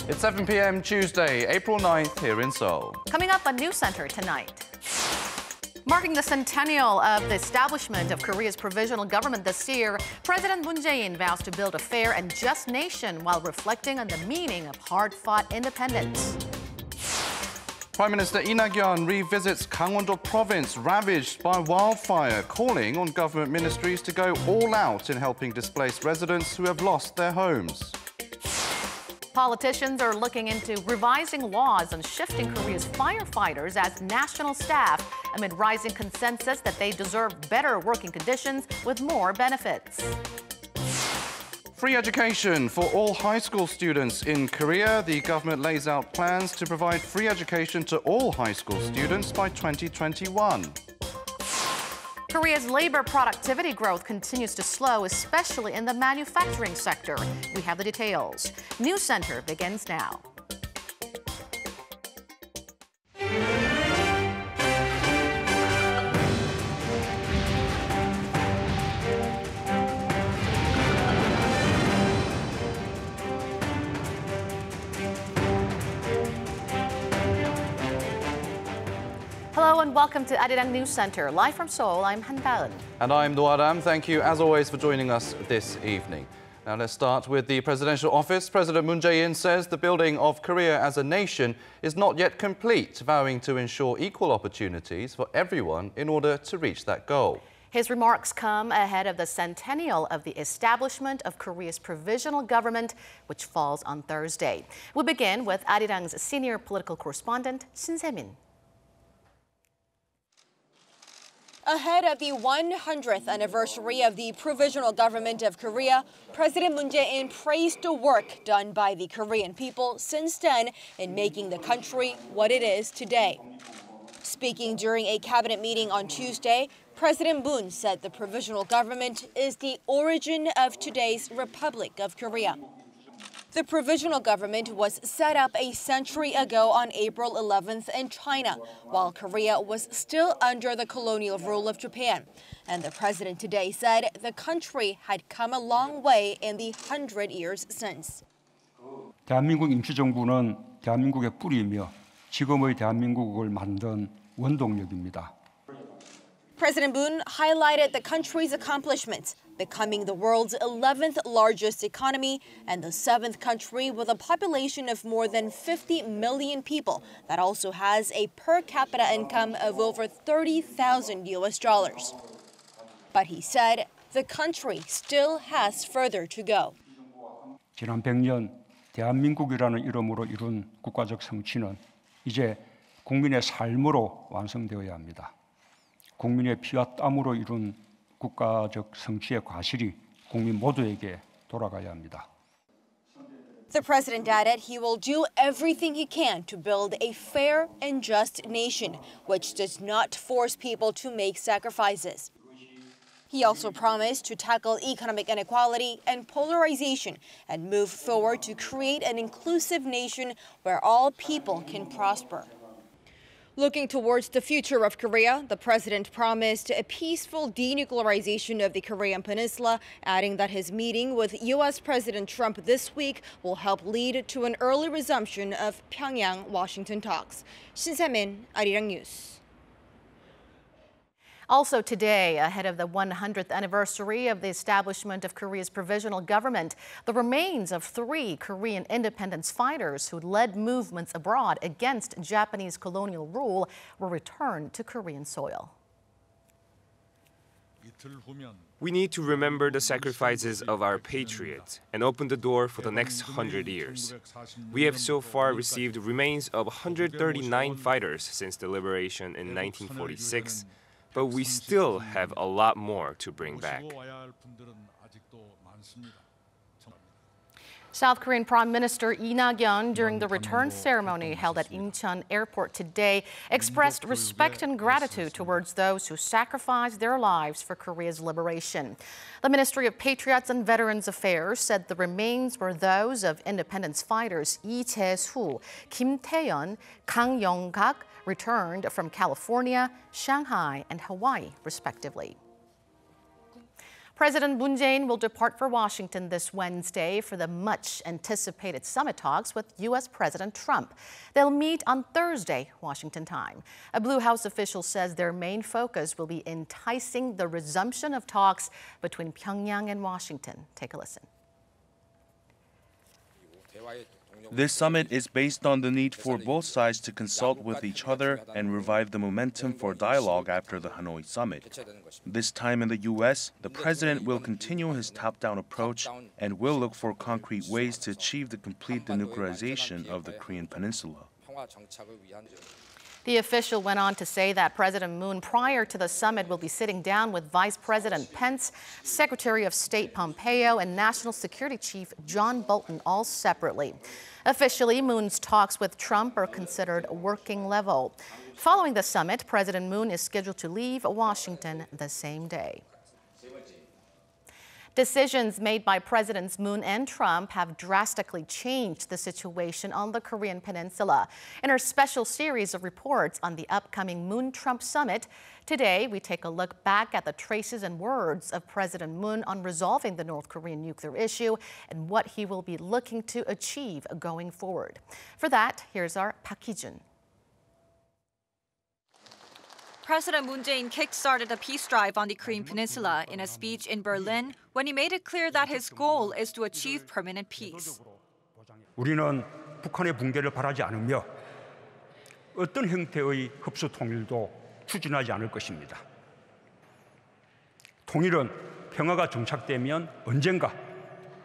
It's 7 p.m. Tuesday, April 9th here in Seoul. Coming up on NEWSCENTER tonight. Marking the centennial of the establishment of Korea's provisional government this year, President Moon Jae-in vows to build a fair and just nation while reflecting on the meaning of hard-fought independence. Prime Minister Lee Nak-yeon revisits Gangwon-do Province ravaged by wildfire, calling on government ministries to go all out in helping displaced residents who have lost their homes. Politicians are looking into revising laws on shifting Korea's firefighters as national staff amid rising consensus that they deserve better working conditions with more benefits. Free education for all high school students in Korea. The government lays out plans to provide free education to all high school students by 2021. Korea's labor productivity growth continues to slow, especially in the manufacturing sector. We have the details. NEWSCENTER begins now. Hello and welcome to Arirang NEWSCENTER. Live from Seoul, I'm Han Daeun. And I'm Do-aram. Thank you, as always, for joining us this evening. Now let's start with the presidential office. President Moon Jae-in says the building of Korea as a nation is not yet complete, vowing to ensure equal opportunities for everyone in order to reach that goal. His remarks come ahead of the centennial of the establishment of Korea's provisional government, which falls on Thursday. We'll begin with Arirang's senior political correspondent, Shin Se-min. Ahead of the 100th anniversary of the provisional government of Korea, President Moon Jae-in praised the work done by the Korean people since then in making the country what it is today. Speaking during a cabinet meeting on Tuesday, President Moon said the provisional government is the origin of today's Republic of Korea. The provisional government was set up a century ago on April 11th in China, while Korea was still under the colonial rule of Japan. And the president today said the country had come a long way in the 100 years since. 대한민국 임시정부는 대한민국의 뿌리이며 지금의 대한민국을 만든 원동력입니다. President Moon highlighted the country's accomplishments, becoming the world's 11th largest economy and the 7th country with a population of more than 50 million people that also has a per capita income of over $30,000 US. But he said the country still has further to go. 지난 100년 대한민국이라는 이름으로 이룬 국가적 성취는 이제 국민의 삶으로 완성되어야 합니다. 국민의 피와 땀으로 이룬 국가적 성취의 과실이 국민 모두에게 돌아가야 합니다. The president added he will do everything he can to build a fair and just nation, which does not force people to make sacrifices. He also promised to tackle economic inequality and polarization and move forward to create an inclusive nation where all people can prosper. Looking towards the future of Korea, the president promised a peaceful denuclearization of the Korean peninsula, adding that his meeting with U.S. President Trump this week will help lead to an early resumption of Pyeongyang-Washington talks. Shin Se-min, Arirang News. Also today, ahead of the 100th anniversary of the establishment of Korea's provisional government, the remains of 3 Korean independence fighters who led movements abroad against Japanese colonial rule were returned to Korean soil. We need to remember the sacrifices of our patriots and open the door for the next 100 years. We have so far received remains of 139 fighters since the liberation in 1946. But we still have a lot more to bring back. South Korean Prime Minister Lee Nak-yeon, during the return ceremony held at Incheon Airport today, expressed respect and gratitude towards those who sacrificed their lives for Korea's liberation. The Ministry of Patriots and Veterans Affairs said the remains were those of independence fighters Lee Jae-soo, Kim Tae-yeon, Kang Yong-gak, returned from California, Shanghai, and Hawaii, respectively. President Moon Jae-in will depart for Washington this Wednesday for the much-anticipated summit talks with U.S. President Trump. They'll meet on Thursday, Washington time. A Blue House official says their main focus will be enticing the resumption of talks between Pyongyang and Washington. Take a listen. This summit is based on the need for both sides to consult with each other and revive the momentum for dialogue after the Hanoi summit. This time in the U.S., the president will continue his top-down approach and will look for concrete ways to achieve the complete denuclearization of the Korean peninsula. The official went on to say that President Moon, prior to the summit, will be sitting down with Vice President Pence, Secretary of State Pompeo, and National Security Chief John Bolton, all separately. Officially, Moon's talks with Trump are considered working level. Following the summit, President Moon is scheduled to leave Washington the same day. Decisions made by Presidents Moon and Trump have drastically changed the situation on the Korean peninsula. In our special series of reports on the upcoming Moon-Trump summit, today we take a look back at the traces and words of President Moon on resolving the North Korean nuclear issue and what he will be looking to achieve going forward. For that, here's our Park Hee-jun. President Moon Jae-in kick-started a peace drive on the Korean peninsula in a speech in Berlin when he made it clear that his goal is to achieve permanent peace. 우리는 북한의 붕괴를 바라지 않으며 어떤 형태의 흡수 통일도 추진하지 않을 것입니다. 통일은 평화가 정착되면 언젠가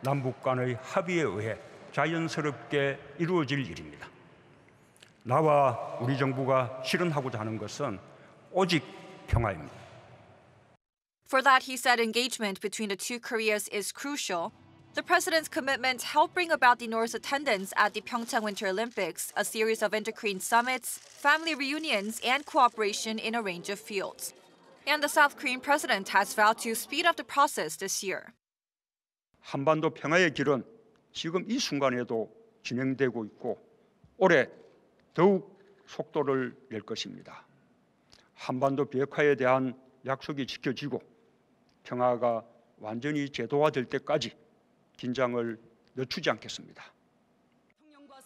남북 간의 합의에 의해 자연스럽게 이루어질 일입니다. 나와 우리 정부가 실현하고자 하는 것은 오직 평화입니다. For that, he said engagement between the two Koreas is crucial. The president's commitment helped bring about the North's attendance at the Pyeongchang Winter Olympics, a series of inter-Korean summits, family reunions, and cooperation in a range of fields. And the South Korean president has vowed to speed up the process this year. 한반도 평화의 길은 지금 이 순간에도 진행되고 있고 올해 더욱 속도를 낼 것입니다. 한반도 비핵화에 대한 약속이 지켜지고 평화가 완전히 제도화될 때까지 긴장을 늦추지 않겠습니다.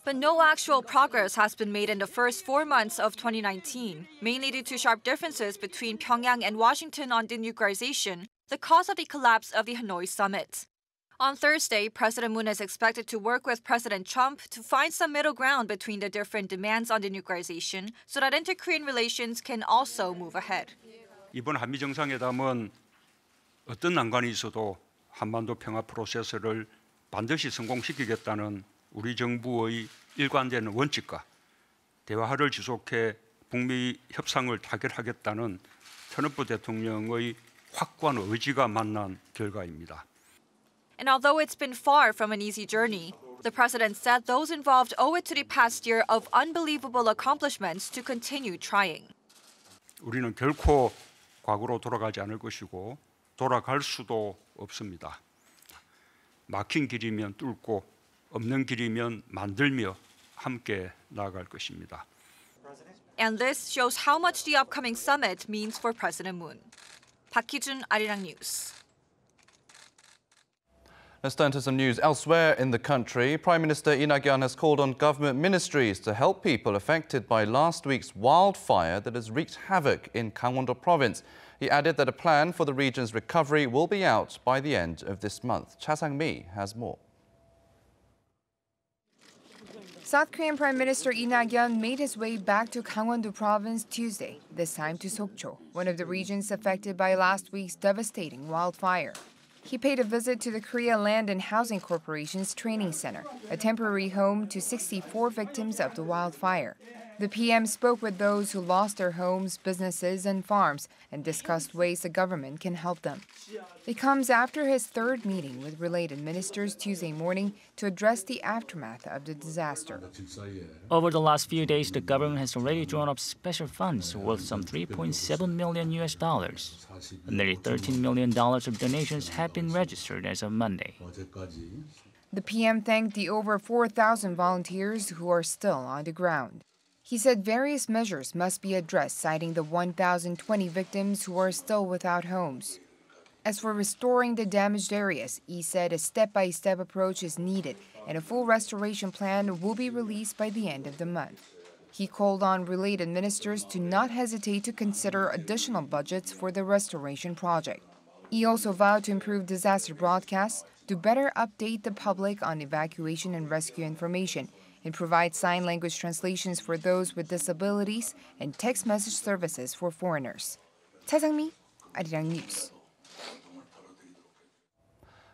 But no actual progress has been made in the first 4 months of 2019, mainly due to sharp differences between Pyongyang and Washington on denuclearization, the cause of the collapse of the Hanoi summit. On Thursday, President Moon is expected to work with President Trump to find some middle ground between the different demands on denuclearization so that inter-Korean relations can also move ahead. 이번 한미 정상회담은 어떤 난관이 있어도 한반도 평화 프로세스를 반드시 성공시키겠다는 우리 정부의 일관된 원칙과 대화를 지속해 북미 협상을 타결하겠다는 트럼프 대통령의 확고한 의지가 만난 결과입니다. And although it's been far from an easy journey, the president said those involved owe it to the past year of unbelievable accomplishments to continue trying. 우리는 결코 과거로 돌아가지 않을 것이고 돌아갈 수도 없습니다. 막힌 길이면 뚫고 없는 길이면 만들며 함께 나아갈 것입니다. And this shows how much the upcoming summit means for President Moon. Park Hee-jun, Arirang News. Let's turn to some news elsewhere in the country. Prime Minister Lee Nak-yeon has called on government ministries to help people affected by last week's wildfire that has wreaked havoc in Gangwon-do Province. He added that a plan for the region's recovery will be out by the end of this month. Cha Sang-mi has more. South Korean Prime Minister Lee Nak-yeon made his way back to Gangwon-do Province Tuesday, this time to Sokcho, one of the regions affected by last week's devastating wildfire. He paid a visit to the Korea Land and Housing Corporation's training center, a temporary home to 64 victims of the wildfire. The PM spoke with those who lost their homes, businesses, and farms and discussed ways the government can help them. It comes after his third meeting with related ministers Tuesday morning to address the aftermath of the disaster. Over the last few days, the government has already drawn up special funds worth some $3.7 million. Nearly $13 million of donations have been registered as of Monday. The PM thanked the over 4,000 volunteers who are still on the ground. He said various measures must be addressed, citing the 1,020 victims who are still without homes. As for restoring the damaged areas, Lee said a step-by-step approach is needed and a full restoration plan will be released by the end of the month. He called on related ministers to not hesitate to consider additional budgets for the restoration project. He also vowed to improve disaster broadcasts, to better update the public on evacuation and rescue information, and provide sign language translations for those with disabilities and text message services for foreigners. 차상미, Arirang News.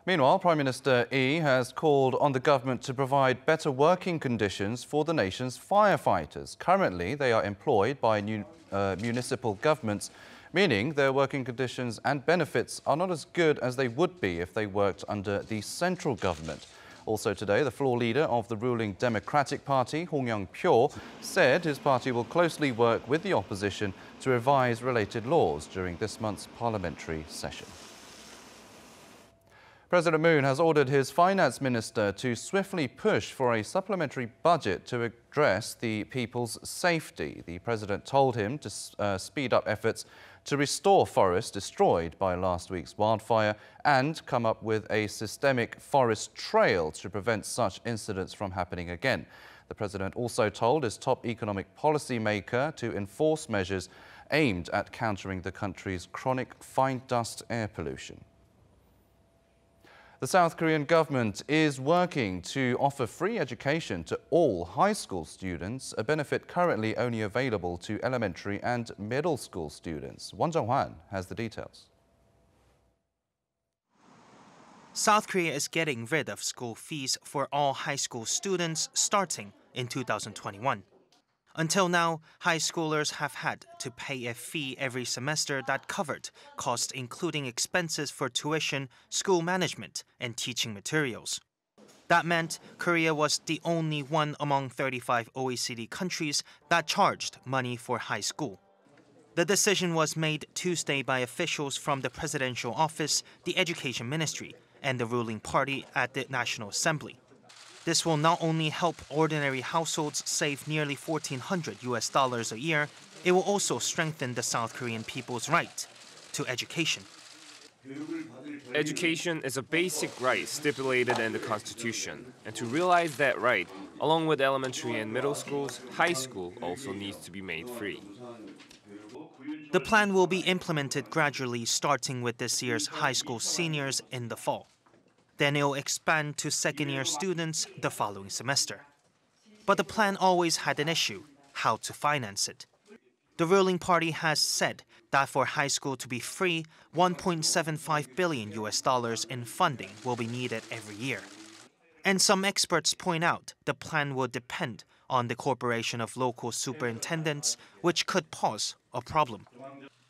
Meanwhile, Prime Minister Lee has called on the government to provide better working conditions for the nation's firefighters. Currently, they are employed by municipal governments, meaning their working conditions and benefits are not as good as they would be if they worked under the central government. Also today, the floor leader of the ruling Democratic Party, Hong Young-pyo, said his party will closely work with the opposition to revise related laws during this month's parliamentary session. President Moon has ordered his finance minister to swiftly push for a supplementary budget to address the people's safety. The president told him to speed up efforts to restore forests destroyed by last week's wildfire and come up with a systemic forest trail to prevent such incidents from happening again. The president also told his top economic policy maker to enforce measures aimed at countering the country's chronic fine dust air pollution. The South Korean government is working to offer free education to all high school students, a benefit currently only available to elementary and middle school students. Won Jung-hwan has the details. South Korea is getting rid of school fees for all high school students starting in 2021. Until now, high schoolers have had to pay a fee every semester that covered costs including expenses for tuition, school management, and teaching materials. That meant Korea was the only one among 35 OECD countries that charged money for high school. The decision was made Tuesday by officials from the Presidential Office, the Education Ministry, and the ruling party at the National Assembly. This will not only help ordinary households save nearly $1,400 a year, it will also strengthen the South Korean people's right to education. Education is a basic right stipulated in the Constitution, and to realize that right, along with elementary and middle schools, high school also needs to be made free. The plan will be implemented gradually starting with this year's high school seniors in the fall. Then it will expand to second-year students the following semester. But the plan always had an issue: how to finance it. The ruling party has said that for high school to be free, $1.75 billion in funding will be needed every year. And some experts point out the plan will depend on the cooperation of local superintendents, which could pose a problem.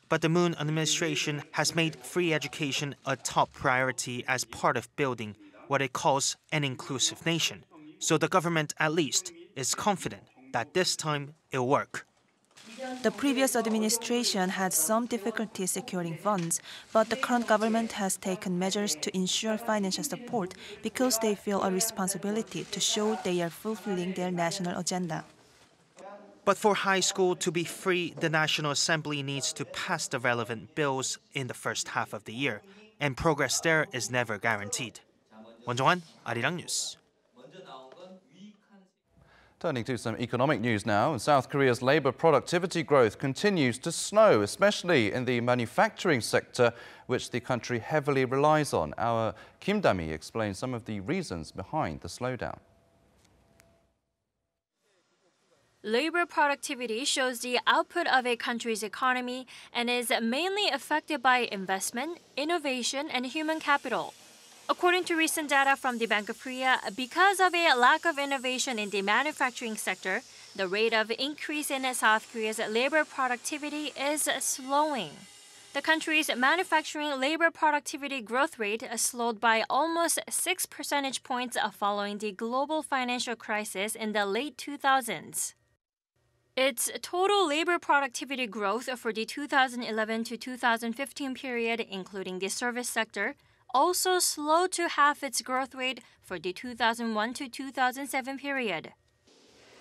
But the Moon administration has made free education a top priority as part of building what it calls an inclusive nation. So the government, at least, is confident that this time it'll work. The previous administration had some difficulty securing funds, but the current government has taken measures to ensure financial support because they feel a responsibility to show they are fulfilling their national agenda. But for high school to be free, the National Assembly needs to pass the relevant bills in the first half of the year, and progress there is never guaranteed. Won Jung-hwan, Arirang News. Turning to some economic news now, South Korea's labor productivity growth continues to slow, especially in the manufacturing sector, which the country heavily relies on. Our Kim Da-mi explains some of the reasons behind the slowdown. Labor productivity shows the output of a country's economy and is mainly affected by investment, innovation, and human capital. According to recent data from the Bank of Korea, because of a lack of innovation in the manufacturing sector, the rate of increase in South Korea's labor productivity is slowing. The country's manufacturing labor productivity growth rate slowed by almost 6 percentage points following the global financial crisis in the late 2000s. Its total labor productivity growth for the 2011 to 2015 period, including the service sector, also slowed to half its growth rate for the 2001 to 2007 period.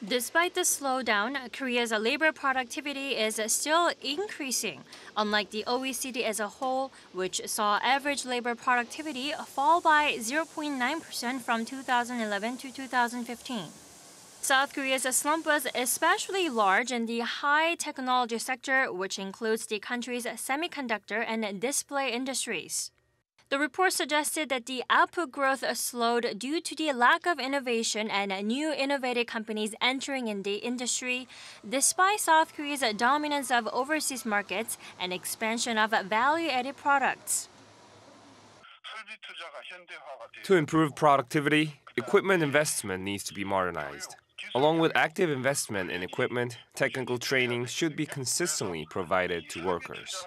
Despite the slowdown, Korea's labor productivity is still increasing, unlike the OECD as a whole, which saw average labor productivity fall by 0.9% from 2011 to 2015. South Korea's slump was especially large in the high technology sector, which includes the country's semiconductor and display industries. The report suggested that the output growth slowed due to the lack of innovation and new innovative companies entering in the industry, despite South Korea's dominance of overseas markets and expansion of value-added products. To improve productivity, equipment investment needs to be modernized. Along with active investment in equipment, technical training should be consistently provided to workers.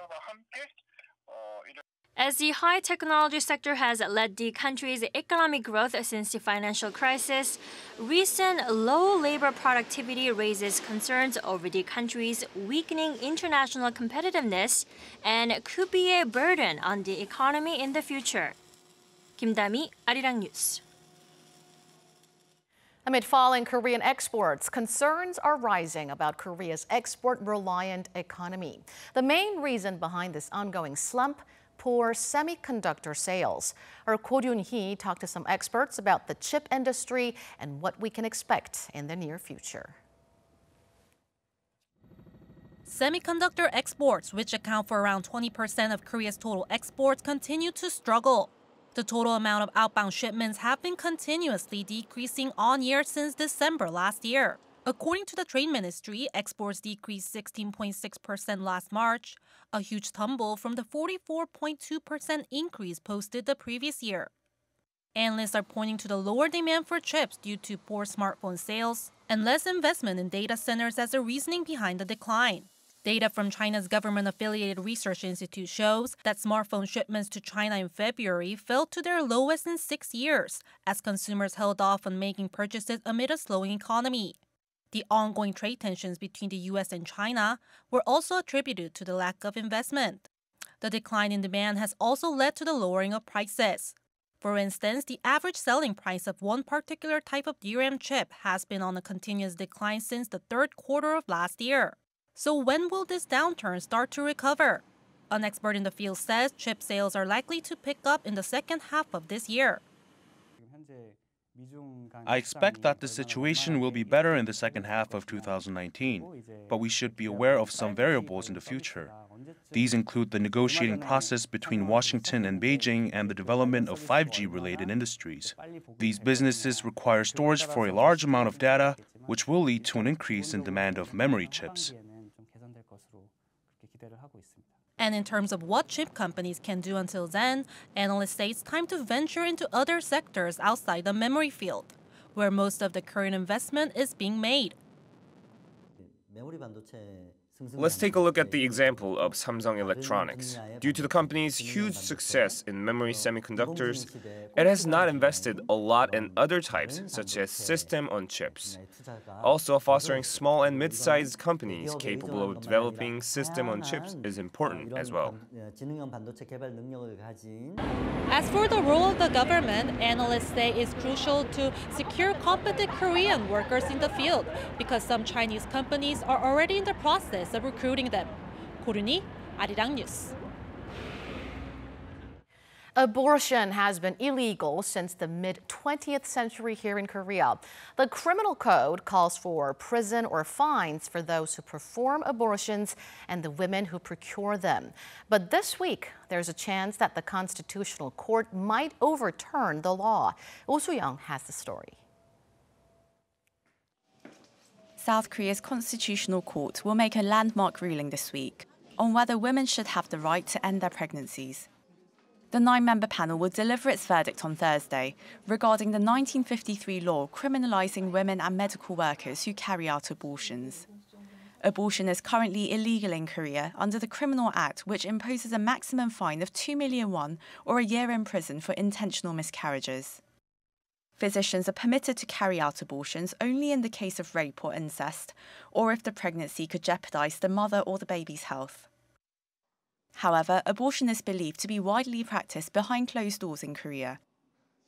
As the high technology sector has led the country's economic growth since the financial crisis, recent low labor productivity raises concerns over the country's weakening international competitiveness and could be a burden on the economy in the future. Kim Da-mi, Arirang News. Amid falling Korean exports, concerns are rising about Korea's export-reliant economy. The main reason behind this ongoing slump: poor semiconductor sales. Our Ko Ryun-hee talked to some experts about the chip industry and what we can expect in the near future. Semiconductor exports, which account for around 20% of Korea's total exports, continue to struggle. The total amount of outbound shipments have been continuously decreasing on year since December last year. According to the Trade Ministry, exports decreased 16.6% last March, a huge tumble from the 44.2% increase posted the previous year. Analysts are pointing to the lower demand for chips due to poor smartphone sales and less investment in data centers as the reasoning behind the decline. Data from China's government-affiliated research institute shows that smartphone shipments to China in February fell to their lowest in 6 years, as consumers held off on making purchases amid a slowing economy. The ongoing trade tensions between the U.S. and China were also attributed to the lack of investment. The decline in demand has also led to the lowering of prices. For instance, the average selling price of one particular type of DRAM chip has been on a continuous decline since the third quarter of last year. So when will this downturn start to recover? An expert in the field says chip sales are likely to pick up in the second half of this year. I expect that the situation will be better in the second half of 2019, but we should be aware of some variables in the future. These include the negotiating process between Washington and Beijing and the development of 5G-related industries. These businesses require storage for a large amount of data, which will lead to an increase in demand of memory chips. And in terms of what chip companies can do until then, analysts say it's time to venture into other sectors outside the memory field, where most of the current investment is being made. Let's take a look at the example of Samsung Electronics. Due to the company's huge success in memory semiconductors, it has not invested a lot in other types, such as system on chips. Also, fostering small and mid-sized companies capable of developing system on chips is important as well. As for the role of the government, analysts say it's crucial to secure competent Korean workers in the field because some Chinese companies are already in the process of recruiting them. Ko Ryun-hee, Arirang News. Abortion has been illegal since the mid-20th century here in Korea. The criminal code calls for prison or fines for those who perform abortions and the women who procure them. But this week, there's a chance that the Constitutional Court might overturn the law. Oh Soo-young has the story. South Korea's Constitutional Court will make a landmark ruling this week on whether women should have the right to end their pregnancies. The 9-member panel will deliver its verdict on Thursday regarding the 1953 law criminalizing women and medical workers who carry out abortions. Abortion is currently illegal in Korea under the Criminal Act, which imposes a maximum fine of 2 million won or a year in prison for intentional miscarriages. Physicians are permitted to carry out abortions only in the case of rape or incest, or if the pregnancy could jeopardize the mother or the baby's health. However, abortion is believed to be widely practiced behind closed doors in Korea.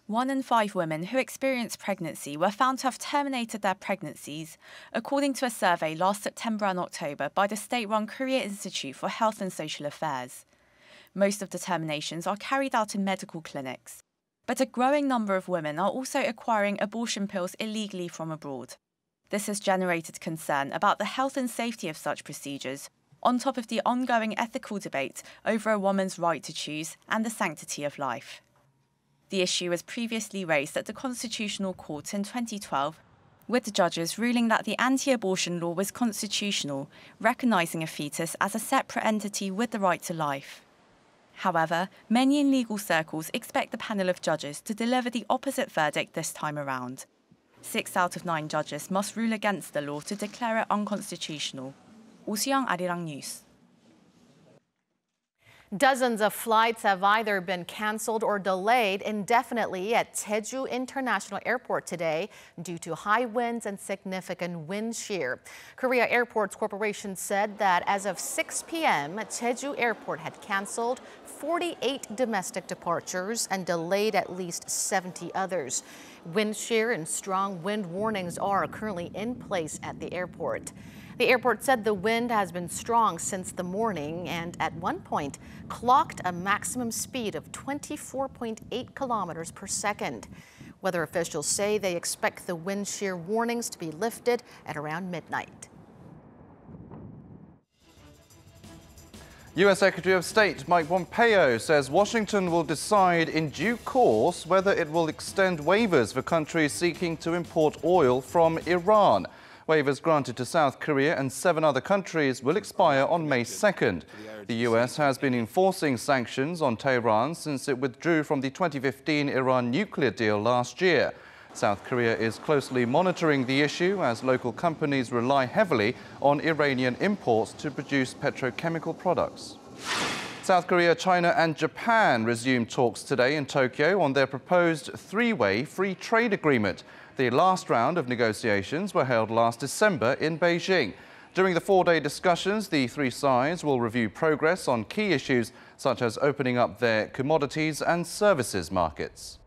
1 in 5 women who experienced pregnancy were found to have terminated their pregnancies, according to a survey last September and October by the state-run Korea Institute for Health and Social Affairs. Most of the terminations are carried out in medical clinics, but a growing number of women are also acquiring abortion pills illegally from abroad. This has generated concern about the health and safety of such procedures, on top of the ongoing ethical debate over a woman's right to choose and the sanctity of life. The issue was previously raised at the Constitutional Court in 2012, with the judges ruling that the anti-abortion law was constitutional, recognising a fetus as a separate entity with the right to life. However, many in legal circles expect the panel of judges to deliver the opposite verdict this time around. 6 out of 9 judges must rule against the law to declare it unconstitutional. 오수영 Arirang News. Dozens of flights have either been canceled or delayed indefinitely at Jeju International Airport today due to high winds and significant wind shear. Korea Airports Corporation said that as of 6 p.m., Jeju Airport had canceled 48 domestic departures and delayed at least 70 others. Wind shear and strong wind warnings are currently in place at the airport. The airport said the wind has been strong since the morning and at one point clocked a maximum speed of 24.8 kilometers per second. Weather officials say they expect the wind shear warnings to be lifted at around midnight. U.S. Secretary of State Mike Pompeo says Washington will decide in due course whether it will extend waivers for countries seeking to import oil from Iran. Waivers granted to South Korea and 7 other countries will expire on May 2nd. The U.S. has been enforcing sanctions on Tehran since it withdrew from the 2015 Iran nuclear deal last year. South Korea is closely monitoring the issue as local companies rely heavily on Iranian imports to produce petrochemical products. South Korea, China and Japan resumed talks today in Tokyo on their proposed 3-way free trade agreement. The last round of negotiations were held last December in Beijing. During the 4-day discussions, the 3 sides will review progress on key issues such as opening up their commodities and services markets.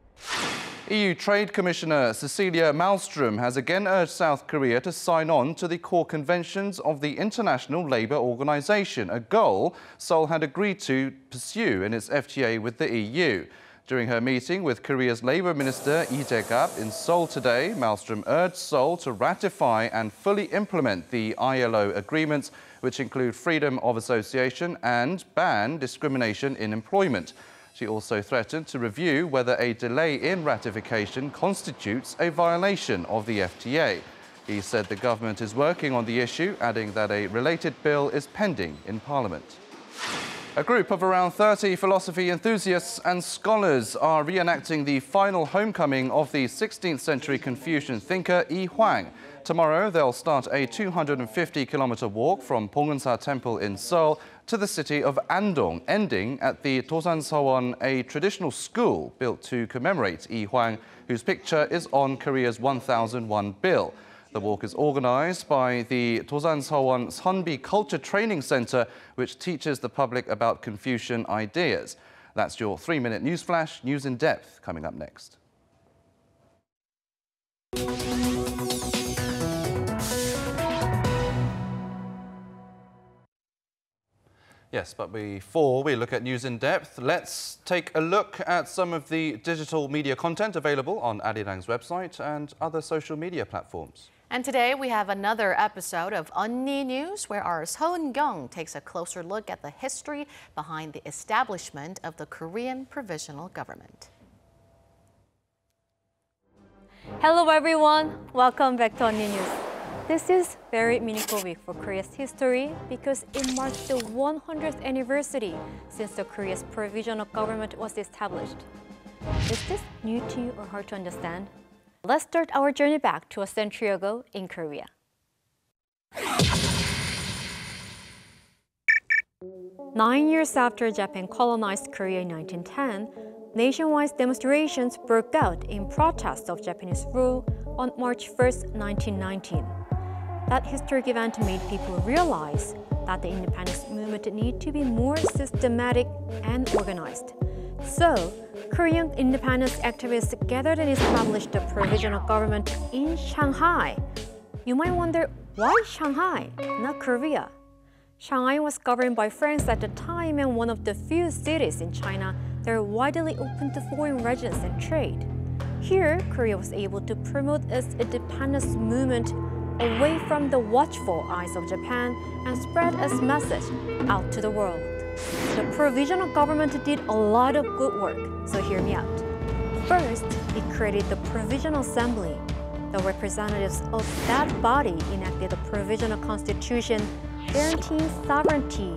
EU Trade Commissioner Cecilia Malmström has again urged South Korea to sign on to the core conventions of the International Labour Organization, a goal Seoul had agreed to pursue in its FTA with the EU. During her meeting with Korea's Labour Minister Lee Jae-in in Seoul today, Malmström urged Seoul to ratify and fully implement the ILO agreements, which include freedom of association and ban discrimination in employment. She also threatened to review whether a delay in ratification constitutes a violation of the FTA. He said the government is working on the issue, adding that a related bill is pending in Parliament. A group of around 30 philosophy enthusiasts and scholars are reenacting the final homecoming of the 16th century Confucian thinker Yi Hwang. Tomorrow, they'll start a 250-kilometer walk from Bongwon-sa Temple in Seoul to the city of Andong, ending at the Dosan-sewon, a traditional school built to commemorate Yi Hwang, whose picture is on Korea's 1001 bill. The walk is organized by the Dosan-sewon Sunbi Culture Training Center, which teaches the public about Confucian ideas. That's your 3-minute news flash. News in depth coming up next. Yes, but before we look at news in depth, let's take a look at some of the digital media content available on Arirang's website and other social media platforms. And today we have another episode of Onni News, where our Seon-kyung takes a closer look at the history behind the establishment of the Korean provisional government. Hello everyone, welcome back to Onni News. This is a very meaningful week for Korea's history because it marks the 100th anniversary since the Korea's provisional government was established. Is this new to you or hard to understand? Let's start our journey back to a century ago in Korea. 9 years after Japan colonized Korea in 1910, nationwide demonstrations broke out in protest of Japanese rule on March 1, 1919. That historic event made people realize that the independence movement needed to be more systematic and organized. So, Korean independence activists gathered and established the provisional government in Shanghai. You might wonder, why Shanghai, not Korea? Shanghai was governed by Franks at the time and one of the few cities in China that are widely open to foreign residents and trade. Here, Korea was able to promote its independence movement away from the watchful eyes of Japan and spread its message out to the world. The provisional government did a lot of good work, so hear me out. First, it created the Provisional Assembly. The representatives of that body enacted a provisional constitution guaranteeing sovereignty,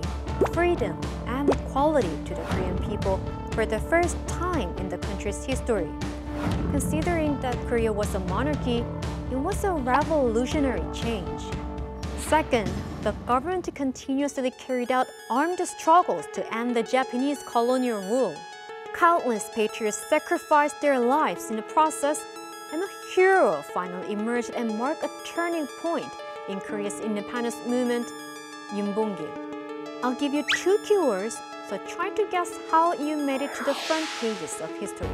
freedom, and equality to the Korean people for the first time in the country's history. Considering that Korea was a monarchy, it was a revolutionary change. Second, the government continuously carried out armed struggles to end the Japanese colonial rule. Countless patriots sacrificed their lives in the process, and a hero finally emerged and marked a turning point in Korea's independence movement, Yoon Bong-gil. I'll give you 2 keywords, so try to guess how you made it to the front pages of history.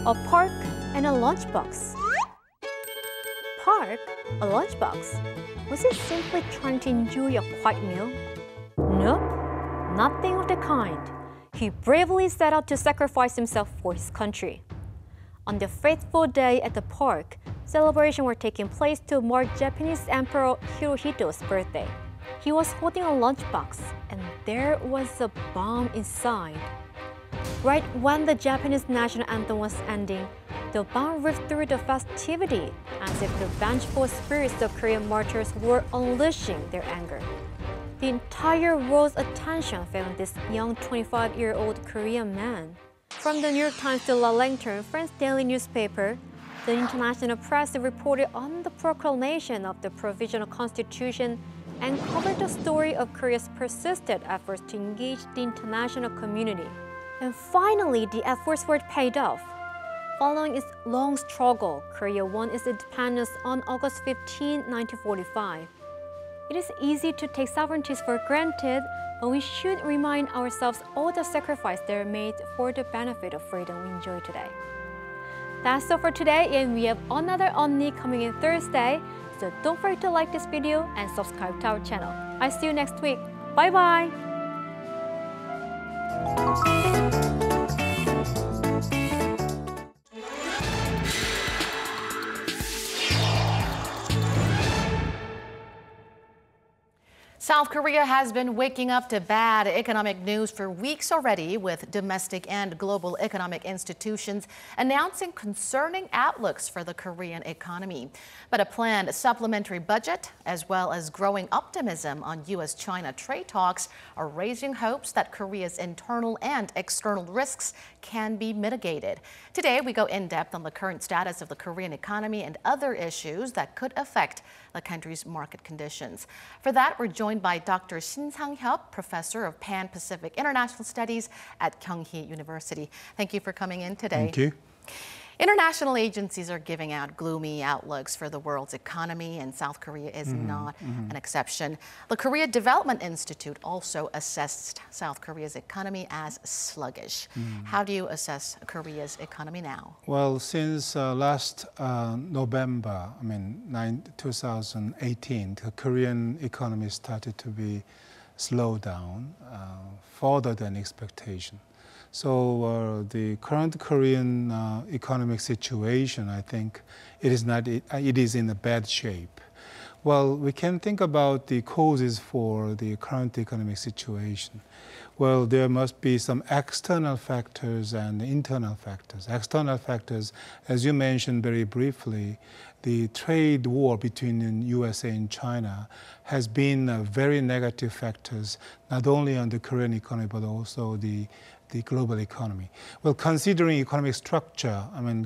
A park and a lunchbox. Park? A lunchbox? Was he simply trying to enjoy a quiet meal? Nope, nothing of the kind. He bravely set out to sacrifice himself for his country. On the fateful day at the park, celebrations were taking place to mark Japanese Emperor Hirohito's birthday. He was holding a lunchbox, and there was a bomb inside. Right when the Japanese national anthem was ending, the bomb ripped through the festivity as if the vengeful spirits of Korean martyrs were unleashing their anger. The entire world's attention fell on this young 25-year-old Korean man. From the New York Times to La Lanterne, France's daily newspaper, the international press reported on the proclamation of the provisional constitution and covered the story of Korea's persistent efforts to engage the international community. And finally, the efforts were paid off. Following its long struggle, Korea won its independence on August 15, 1945. It is easy to take sovereignties for granted, but we should remind ourselves all the sacrifice they made for the benefit of freedom we enjoy today. That's all for today, and we have another Onni coming in Thursday, so don't forget to like this video and subscribe to our channel. I'll see you next week. Bye-bye! South Korea has been waking up to bad economic news for weeks already, with domestic and global economic institutions announcing concerning outlooks for the Korean economy. But a planned supplementary budget, as well as growing optimism on U.S.-China trade talks, are raising hopes that Korea's internal and external risks can be mitigated. Today, we go in-depth on the current status of the Korean economy and other issues that could affect the country's market conditions. For that, we're joined by Dr. Shin Sang-hyuk, Professor of Pan-Pacific International Studies at Kyunghee University. Thank you for coming in today. Thank you. International agencies are giving out gloomy outlooks for the world's economy, and South Korea is not an exception. The Korea Development Institute also assessed South Korea's economy as sluggish. How do you assess Korea's economy now? Well, since last November, 2018, the Korean economy started to be slowed down further than expectation. So the current Korean economic situation, I think, it is in a bad shape. Well, we can think about the causes for the current economic situation. Well, there must be some external factors and internal factors. External factors, as you mentioned very briefly, the trade war between the USA and China has been very negative factors, not only on the Korean economy, but also the global economy. Well, considering economic structure,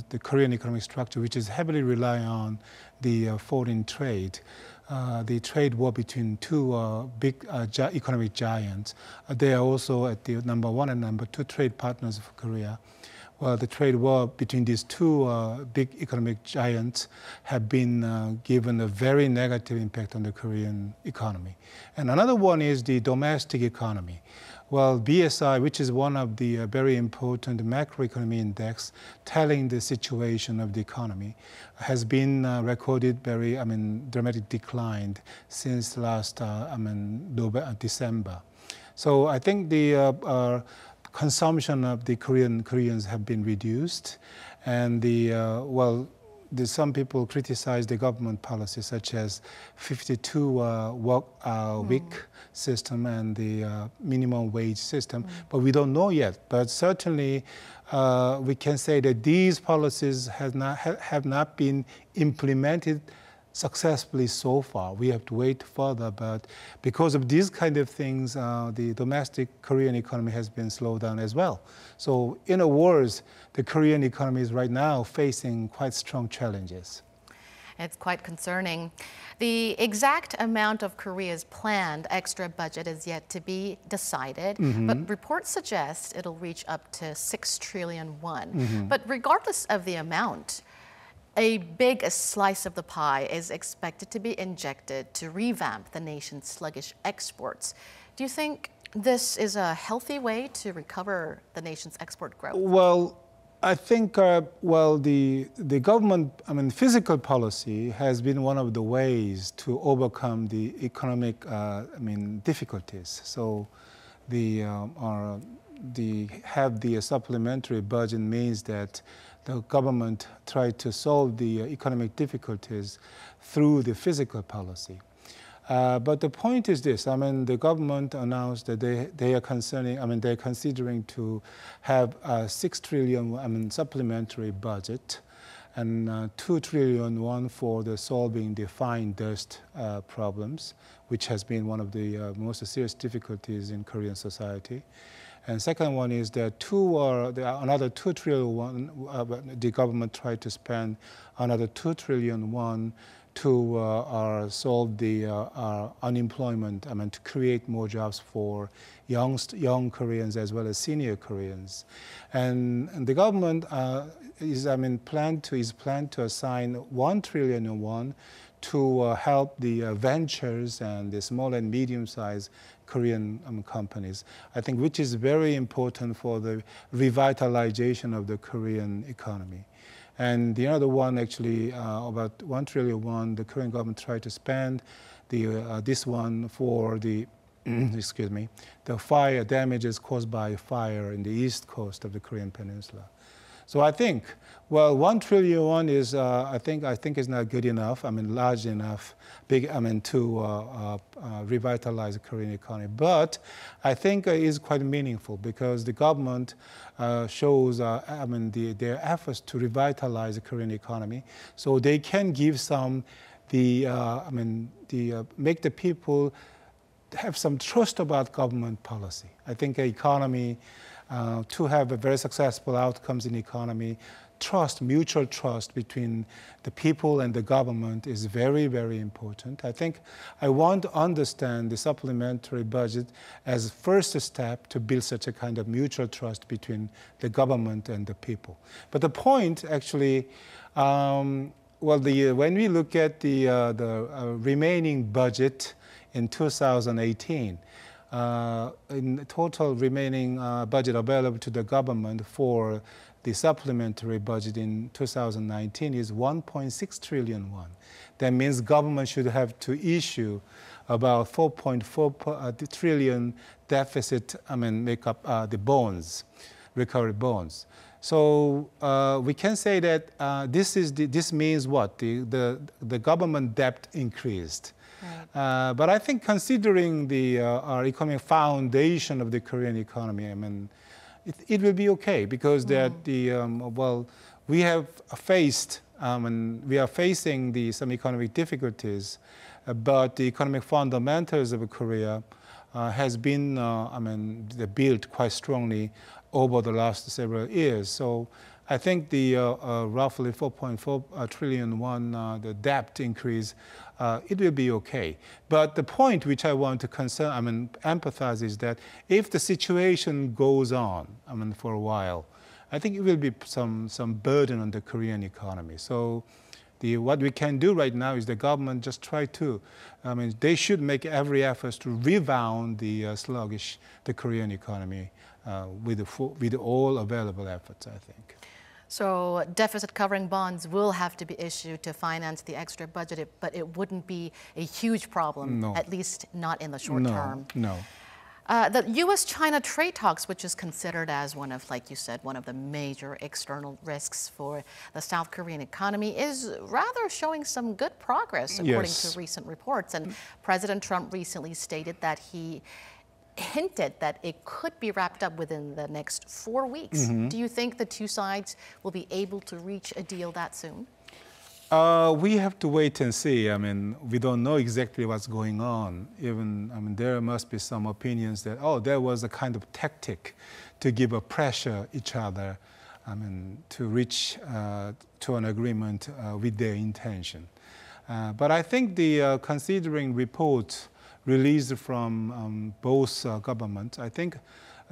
the Korean economic structure, which is heavily relying on the foreign trade, the trade war between two big economic giants, they are also at the number 1 and number 2 trade partners of Korea. Well, the trade war between these two big economic giants have been given a very negative impact on the Korean economy. And another one is the domestic economy. Well, BSI, which is one of the very important macroeconomy index telling the situation of the economy, has been recorded very, dramatic decline since last, December. So I think the consumption of the Koreans have been reduced, and some people criticize the government policies such as 52 work week system and the minimum wage system, but we don't know yet. But certainly we can say that these policies have not been implemented successfully so far. We have to wait further, but because of these kind of things, the domestic Korean economy has been slowed down as well. So in a word, the Korean economy is right now facing quite strong challenges. It's quite concerning. The exact amount of Korea's planned extra budget is yet to be decided, but reports suggest it'll reach up to 6 trillion won. But regardless of the amount, a big slice of the pie is expected to be injected to revamp the nation's sluggish exports. Do you think this is a healthy way to recover the nation's export growth? Well, I think, the government, fiscal policy has been one of the ways to overcome the economic, difficulties. So have the supplementary budget means that the government tried to solve the economic difficulties through the fiscal policy. But the point is this: the government announced that they're considering to have a 6 trillion supplementary budget, and 2 trillion won for solving the fine dust problems, which has been one of the most serious difficulties in Korean society. And second one is that another 2 trillion won, the government tried to spend another 2 trillion won to solve the unemployment, to create more jobs for young Koreans as well as senior Koreans. And the government is planned to assign 1 trillion won to help the ventures and the small and medium-sized Korean companies, I think, which is very important for the revitalization of the Korean economy. And the other one, actually, about 1 trillion won, the Korean government tried to spend this one for the the fire damages caused by fire in the east coast of the Korean peninsula. So I think, 1 trillion won is, I think is not good enough. Large enough, big, to revitalize the Korean economy. But I think it is quite meaningful because the government shows, their efforts to revitalize the Korean economy, so they can give some, make the people have some trust about government policy. I think the economy, to have a very successful outcomes in the economy, mutual trust between the people and the government is very, very important. I think I want to understand the supplementary budget as a first step to build such a kind of mutual trust between the government and the people. But the point, actually, when we look at the remaining budget in 2018, in total remaining budget available to the government for the supplementary budget in 2019 is 1.6 trillion won. That means government should have to issue about 4.4 trillion deficit, make up the bonds, recovery bonds. So we can say that this means what? The government debt increased. Right. But I think considering our economic foundation of the Korean economy, it will be okay because we have faced and we are facing some economic difficulties, but the economic fundamentals of Korea has been built quite strongly over the last several years. So I think the roughly 4.4 trillion won, the debt increase, it will be okay. But the point which I want to emphasize is that if the situation goes on, for a while, I think it will be some burden on the Korean economy. So What we can do right now is the government just try to, they should make every effort to rebound the sluggish, the Korean economy with all available efforts, I think. So deficit covering bonds will have to be issued to finance the extra budget, but it wouldn't be a huge problem, at least not in the short term. No. The U.S.-China trade talks, which is considered as one of, like you said, one of the major external risks for the South Korean economy, is rather showing some good progress, according to recent reports. And President Trump recently stated that he hinted that it could be wrapped up within the next 4 weeks. Do you think the two sides will be able to reach a deal that soon? We have to wait and see. We don't know exactly what's going on. There must be some opinions that, there was a kind of tactic to give a pressure each other, to reach to an agreement with their intention. But I think the considering report released from both governments, I think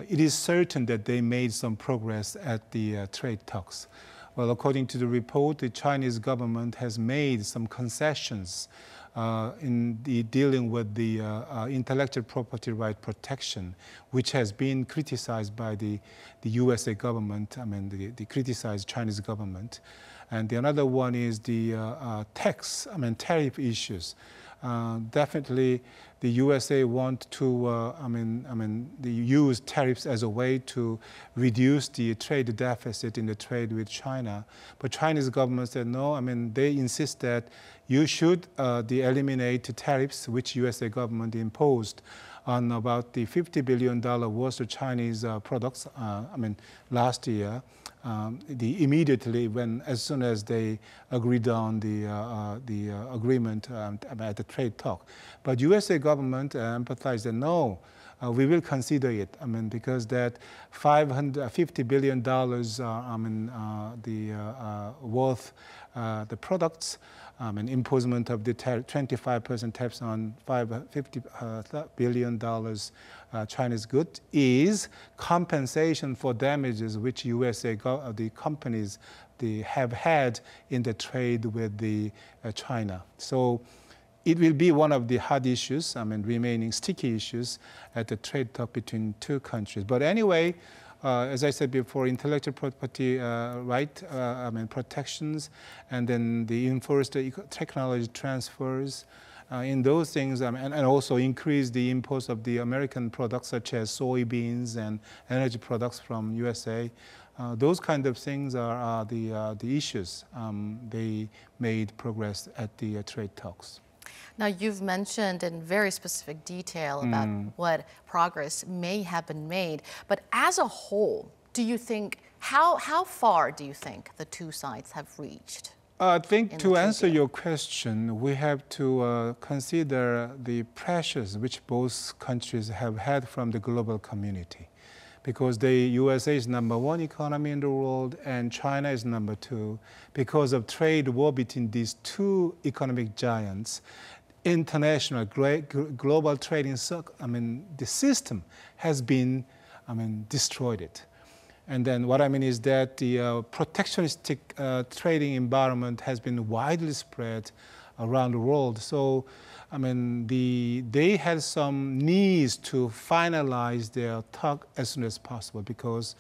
it is certain that they made some progress at the trade talks. Well, according to the report, the Chinese government has made some concessions in dealing with the intellectual property right protection, which has been criticized by the USA government, the criticized Chinese government. And the another one is the tariff issues. Definitely, the USA want to, use tariffs as a way to reduce the trade deficit in the trade with China. But Chinese government said no. They insist that you should eliminate tariffs which USA government imposed on about the $50 billion worth of Chinese products. Last year. Immediately as soon as they agreed on the agreement at the trade talk. But USA government emphasized that no, we will consider it. Because that $550 billion worth the products, imposition of the 25% tax on $550 billion Chinese goods is compensation for damages which USA, the companies, they have had in the trade with the China. So it will be one of the hard issues, remaining sticky issues at the trade talk between two countries. But anyway, as I said before, intellectual property protections, and then the enforced technology transfers, in those things, and also increase the imports of the American products such as soybeans and energy products from USA. Those kind of things are the issues. They made progress at the trade talks. Now, you've mentioned in very specific detail about what progress may have been made, but as a whole, do you think, how far do you think the two sides have reached? I think to answer your question, we have to consider the pressures which both countries have had from the global community. Because the USA is #1 economy in the world and China is #2. Because of trade war between these two economic giants, international global trading, the system has been, destroyed it. And then what I mean is that the protectionistic trading environment has been widely spread around the world. So, they had some needs to finalize their talk as soon as possible, because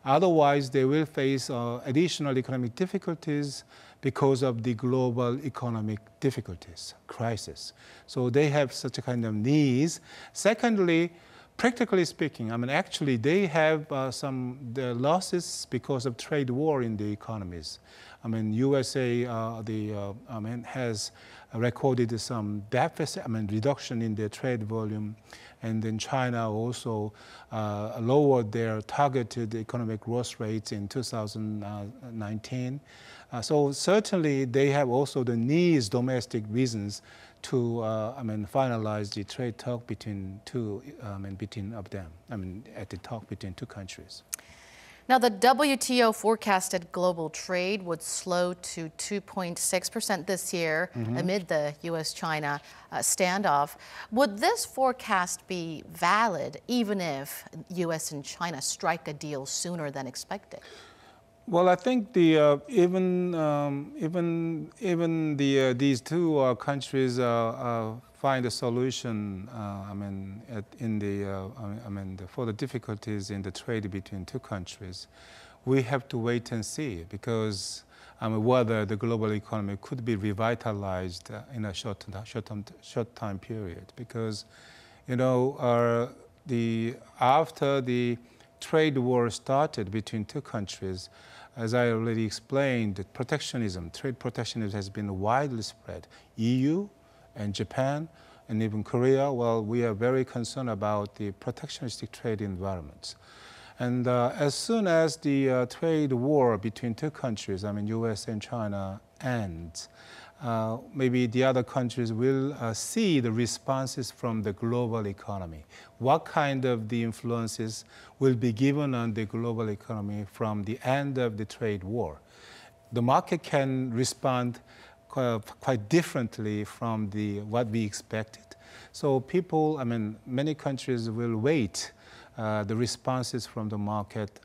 otherwise they will face additional economic difficulties because of the global economic difficulties, crisis. So they have such a kind of needs. Secondly, practically speaking, actually they have the losses because of trade war in the economies. USA has recorded some deficit, reduction in their trade volume, and then China also lowered their targeted economic growth rates in 2019. So certainly they have also the needs, domestic reasons, to finalize the trade talk between at the talk between two countries. Now, the WTO forecasted global trade would slow to 2.6% this year amid the U.S.-China standoff. Would this forecast be valid even if U.S. and China strike a deal sooner than expected? Well, I think the these two countries find a solution. For the difficulties in the trade between two countries, we have to wait and see, because whether the global economy could be revitalized in a short time period. Because, you know, after the trade war started between two countries, as I already explained, trade protectionism has been widely spread. EU and Japan and even Korea, well, we are very concerned about the protectionistic trade environments. And as soon as the trade war between two countries, US and China, ends, maybe the other countries will see the responses from the global economy. What kind of the influences will be given on the global economy from the end of the trade war? The market can respond quite differently from what we expected. So people, many countries will wait the responses from the market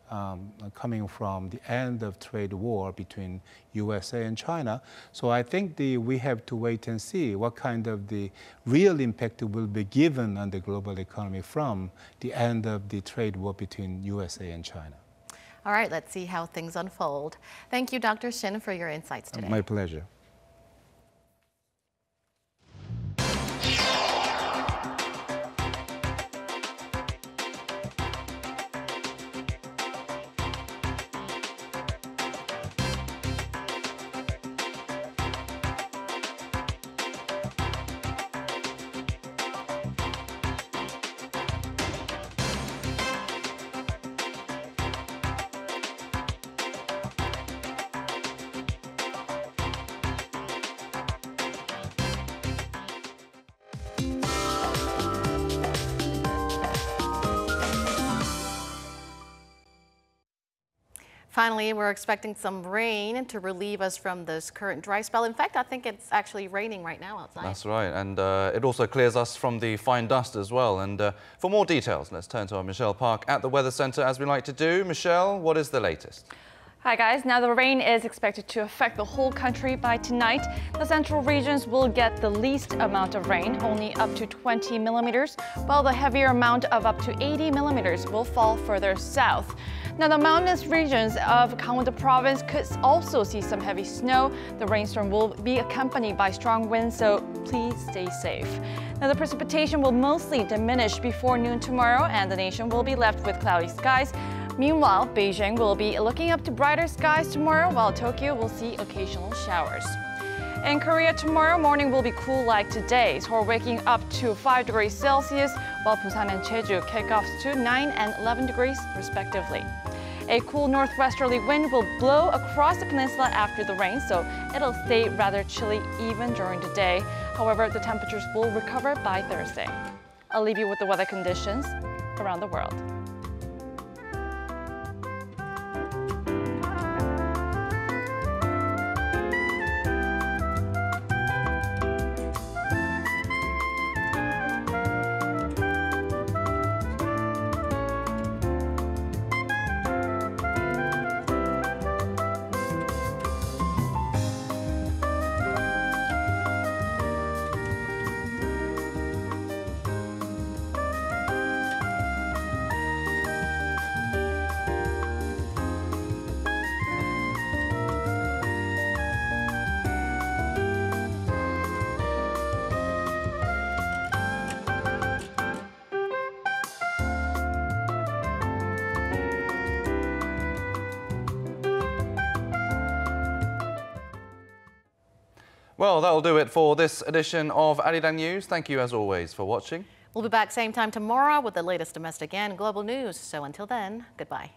coming from the end of trade war between USA and China. So I think we have to wait and see what kind of the real impact will be given on the global economy from the end of the trade war between USA and China. All right, let's see how things unfold. Thank you, Dr. Shin, for your insights today. My pleasure. Finally, we're expecting some rain to relieve us from this current dry spell. In fact, I think it's actually raining right now outside. That's right, and it also clears us from the fine dust as well. And for more details, let's turn to our Michelle Park at the Weather Centre, as we like to do. Michelle, what is the latest? Hi guys, now the rain is expected to affect the whole country by tonight. The central regions will get the least amount of rain, only up to 20 millimeters, while the heavier amount of up to 80 millimeters will fall further south. Now the mountainous regions of Gangwon-do Province could also see some heavy snow. The rainstorm will be accompanied by strong winds, so please stay safe. Now the precipitation will mostly diminish before noon tomorrow, and the nation will be left with cloudy skies. Meanwhile, Beijing will be looking up to brighter skies tomorrow, while Tokyo will see occasional showers. In Korea, tomorrow morning will be cool like today. Seoul waking up to 5 degrees Celsius, while Busan and Jeju kick off to 9 and 11 degrees respectively. A cool northwesterly wind will blow across the peninsula after the rain, so it'll stay rather chilly even during the day. However, the temperatures will recover by Thursday. I'll leave you with the weather conditions around the world. Well, that'll do it for this edition of Arirang News. Thank you, as always, for watching. We'll be back same time tomorrow with the latest domestic and global news. So until then, goodbye.